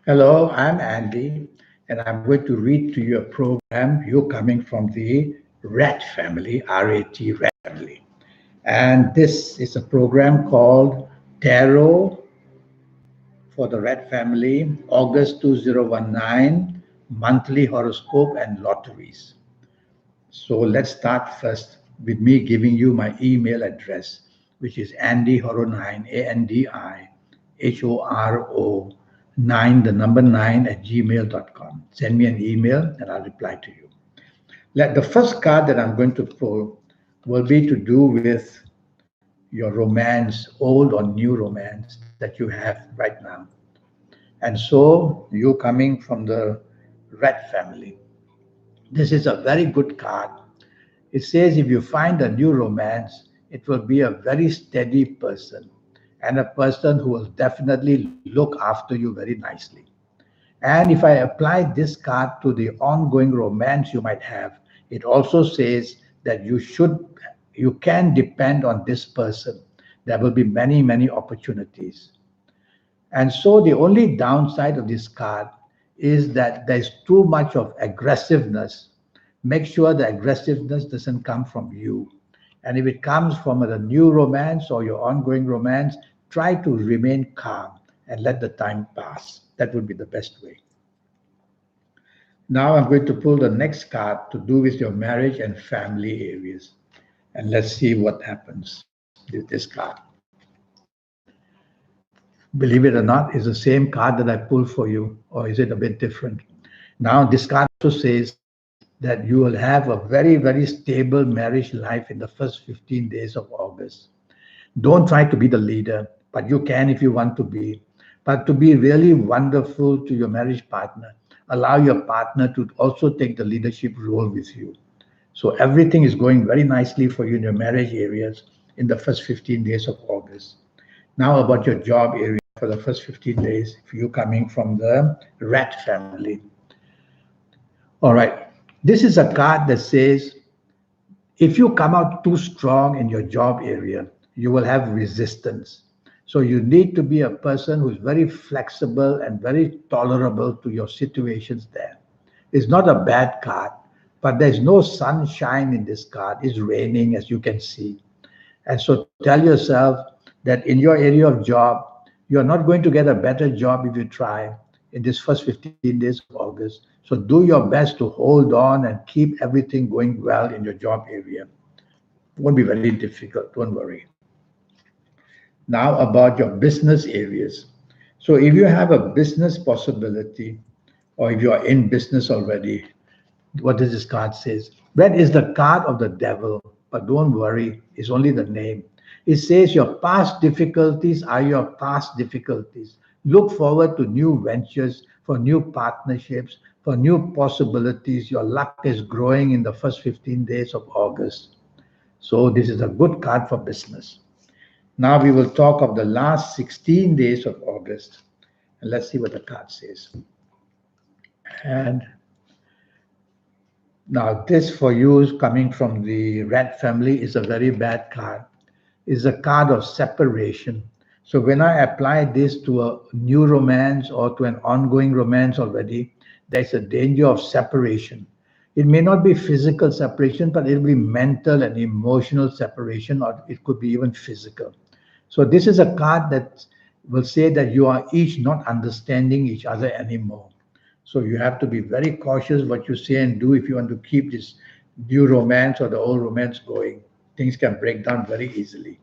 Hello, I'm Andy, and I'm going to read to you a program. You're coming from the RAT family, RAT RAT family. And this is a program called Tarot for the RAT family, August 2019, monthly horoscope and lotteries. So let's start first with me giving you my email address, which is andyhoro9, ANDIHORO9, the number 9 at gmail.com. Send me an email and I'll reply to you. The first card that I'm going to pull will be to do with your romance, old or new romance that you have right now. And so you coming from the red family. This is a very good card. It says if you find a new romance, it will be a very steady person and a person who will definitely look after you very nicely. And if I apply this card to the ongoing romance you might have, it also says that you can depend on this person. There will be many, many opportunities. And so the only downside of this card is that there's too much of aggressiveness. Make sure the aggressiveness doesn't come from you. And if it comes from a new romance or your ongoing romance, try to remain calm and let the time pass. That would be the best way. Now I'm going to pull the next card to do with your marriage and family areas. And let's see what happens with this card. Believe it or not, it's the same card that I pulled for you, or is it a bit different? Now, this card also says that you will have a very, very stable marriage life in the first 15 days of August. Don't try to be the leader, but you can if you want to be. But to be really wonderful to your marriage partner, allow your partner to also take the leadership role with you. So everything is going very nicely for you in your marriage areas in the first 15 days of August. Now about your job area for the first 15 days, if you're coming from the rat family. All right. This is a card that says if you come out too strong in your job area, you will have resistance. So you need to be a person who's very flexible and very tolerable to your situations there. It's not a bad card, but there's no sunshine in this card. It's raining, as you can see. And so tell yourself that in your area of job, you're not going to get a better job if you try in this first 15 days of August. So do your best to hold on and keep everything going well in your job area. It won't be very difficult, don't worry. Now about your business areas. So if you have a business possibility, or if you are in business already, what does this card says? Red is the card of the devil, but don't worry, it's only the name. It says your past difficulties are your past difficulties. Look forward to new ventures, for new partnerships, for new possibilities. Your luck is growing in the first 15 days of August. So this is a good card for business. Now we will talk of the last 16 days of August. And let's see what the card says. And now, this for you coming from the rat family is a very bad card. It's a card of separation. So when I apply this to a new romance or to an ongoing romance already, there's a danger of separation. It may not be physical separation, but it'll be mental and emotional separation, or it could be even physical. So this is a card that will say that you are each not understanding each other anymore. So you have to be very cautious what you say and do if you want to keep this new romance or the old romance going. Things can break down very easily.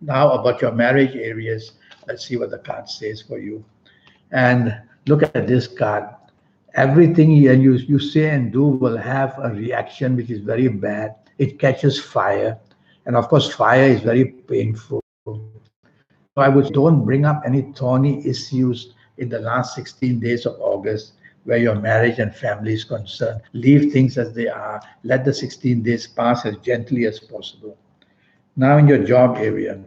Now about your marriage areas, let's see what the card says for you. And look at this card. Everything you say and do will have a reaction which is very bad. It catches fire. And of course, fire is very painful. So I would say don't bring up any thorny issues in the last 16 days of August where your marriage and family is concerned. Leave things as they are. Let the 16 days pass as gently as possible. Now in your job area.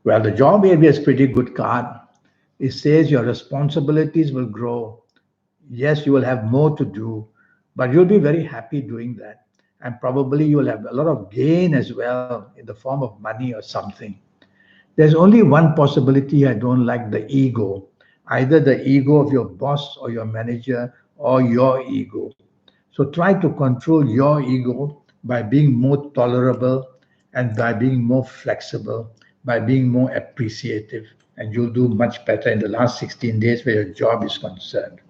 Well, the job area is pretty good card. It says your responsibilities will grow. Yes, you will have more to do, but you'll be very happy doing that. And probably you will have a lot of gain as well in the form of money or something. There's only one possibility I don't like: the ego. Either the ego of your boss or your manager or your ego. So try to control your ego by being more tolerable and by being more flexible, by being more appreciative, and you'll do much better in the last 16 days where your job is concerned.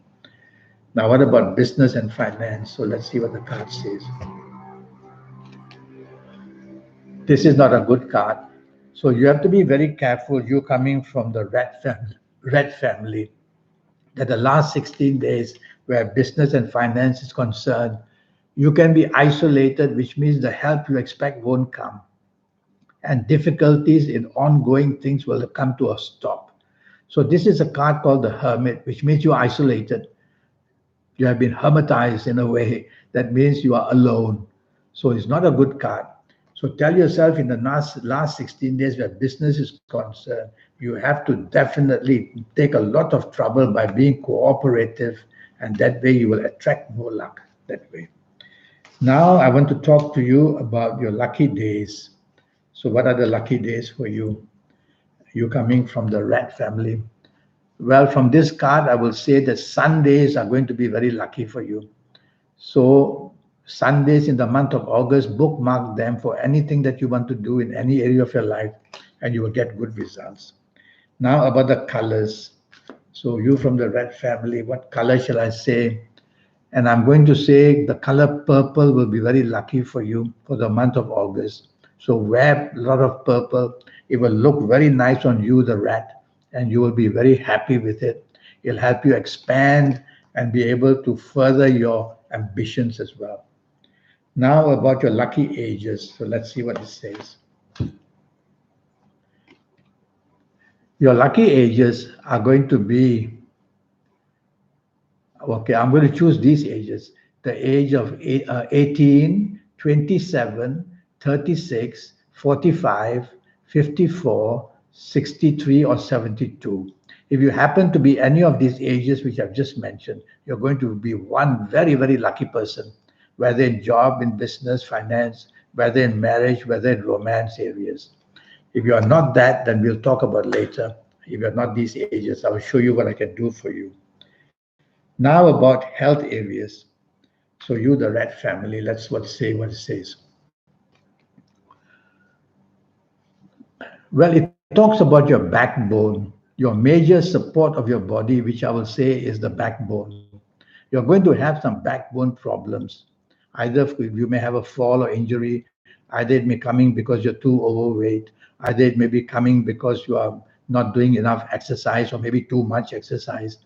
Now, what about business and finance? So let's see what the card says. This is not a good card. So you have to be very careful. You coming from the red family, that the last 16 days where business and finance is concerned, you can be isolated, which means the help you expect won't come. And difficulties in ongoing things will come to a stop. So this is a card called the Hermit, which means you're isolated. You have been hermetized in a way that means you are alone. So it's not a good card. So tell yourself in the last 16 days where business is concerned, you have to definitely take a lot of trouble by being cooperative, and that way you will attract more luck that way. Now I want to talk to you about your lucky days. So what are the lucky days for you? You coming from the rat family. Well, from this card, I will say that Sundays are going to be very lucky for you. So, Sundays in the month of August, bookmark them for anything that you want to do in any area of your life, and you will get good results. Now, about the colors. So, you from the red family, what color shall I say? And I'm going to say the color purple will be very lucky for you for the month of August. So wear a lot of purple. It will look very nice on you, the rat, and you will be very happy with it. It'll help you expand and be able to further your ambitions as well. Now about your lucky ages. So let's see what it says. Your lucky ages are going to be, okay, I'm going to choose these ages. The age of 18, 27, 36, 45, 54, 63, or 72. If you happen to be any of these ages which I've just mentioned, you're going to be one very, very lucky person, whether in job, in business, finance, whether in marriage, whether in romance areas. If you are not that, then we'll talk about later. If you're not these ages, I will show you what I can do for you. Now about health areas. So you, the rat family, let's say what it says. Well, it talks about your backbone, your major support of your body, which I will say is the backbone. You're going to have some backbone problems. Either you may have a fall or injury, either it may coming because you're too overweight, either it may be coming because you are not doing enough exercise or maybe too much exercise.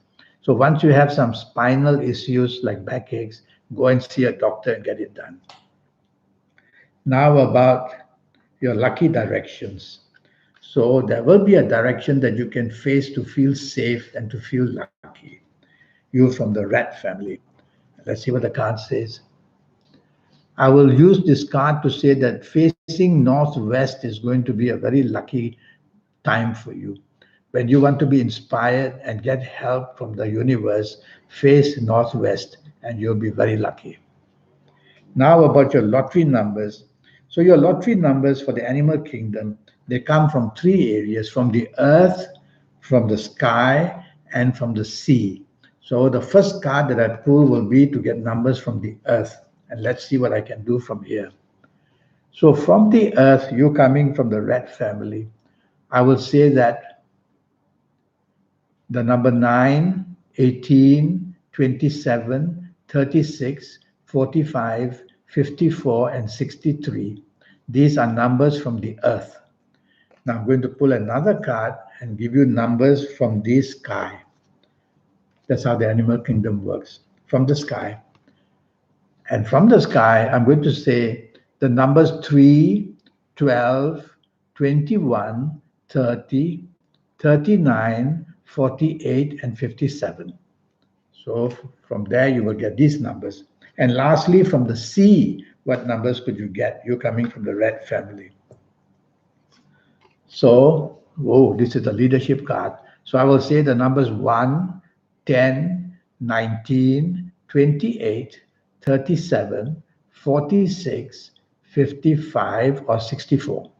So once you have some spinal issues like backaches, go and see a doctor and get it done. Now about your lucky directions. So there will be a direction that you can face to feel safe and to feel lucky. You from the rat family. Let's see what the card says. I will use this card to say that facing northwest is going to be a very lucky time for you. When you want to be inspired and get help from the universe, face northwest and you'll be very lucky. Now about your lottery numbers. So your lottery numbers for the animal kingdom, they come from three areas: from the earth, from the sky, and from the sea. So the first card that I pull will be to get numbers from the earth. And let's see what I can do from here. So from the earth, you coming from the red family, I will say that the number 9, 18, 27, 36, 45, 54, and 63. These are numbers from the earth. Now I'm going to pull another card and give you numbers from the sky. That's how the animal kingdom works, from the sky. And from the sky, I'm going to say the numbers 3, 12, 21, 30, 39, 48, and 57. So from there, you will get these numbers. And lastly, from the sea, what numbers could you get? You're coming from the red family. So, whoa, this is the leadership card. So I will say the numbers 1, 10, 19, 28, 37, 46, 55, or 64.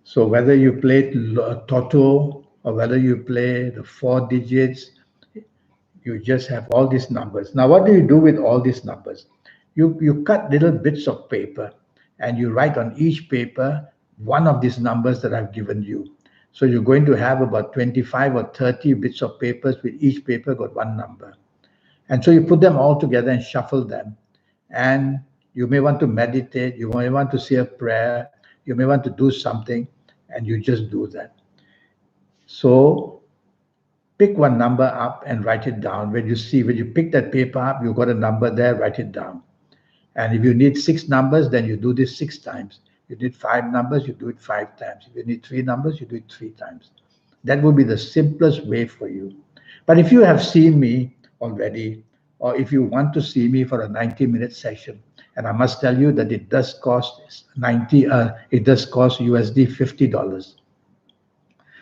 So whether you play Toto or whether you play the 4 digits, you just have all these numbers. Now, what do you do with all these numbers? You cut little bits of paper and you write on each paper one of these numbers that I've given you. So you're going to have about 25 or 30 bits of papers with each paper got one number. And so you put them all together and shuffle them. And you may want to meditate, you may want to say a prayer, you may want to do something, and you just do that. So pick one number up and write it down. When you pick that paper up, you've got a number there, write it down. And if you need 6 numbers, then you do this 6 times. You need 5 numbers, you do it 5 times. If you need 3 numbers, you do it 3 times. That would be the simplest way for you. But if you have seen me already, or if you want to see me for a 90-minute session, and I must tell you that it does cost USD $50.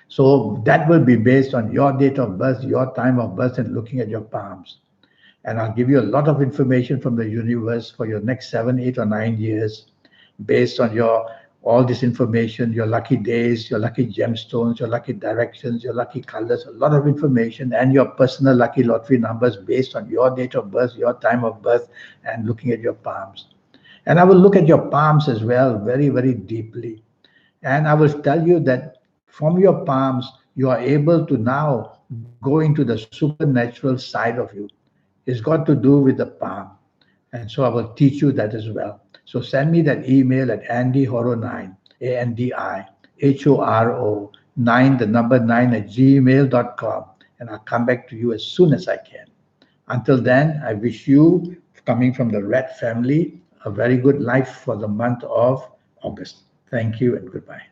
So that will be based on your date of birth, your time of birth, and looking at your palms. And I'll give you a lot of information from the universe for your next 7, 8, or 9 years based on all this information, your lucky days, your lucky gemstones, your lucky directions, your lucky colors, a lot of information, and your personal lucky lottery numbers based on your date of birth, your time of birth, and looking at your palms. And I will look at your palms as well very, very deeply. And I will tell you that from your palms, you are able to now go into the supernatural side of you. It's got to do with the palm. And so I will teach you that as well. So send me that email at andyhoro9, ANDIHORO 9, the number 9 at gmail.com. And I'll come back to you as soon as I can. Until then, I wish you, coming from the Red family, a very good life for the month of August. Thank you and goodbye.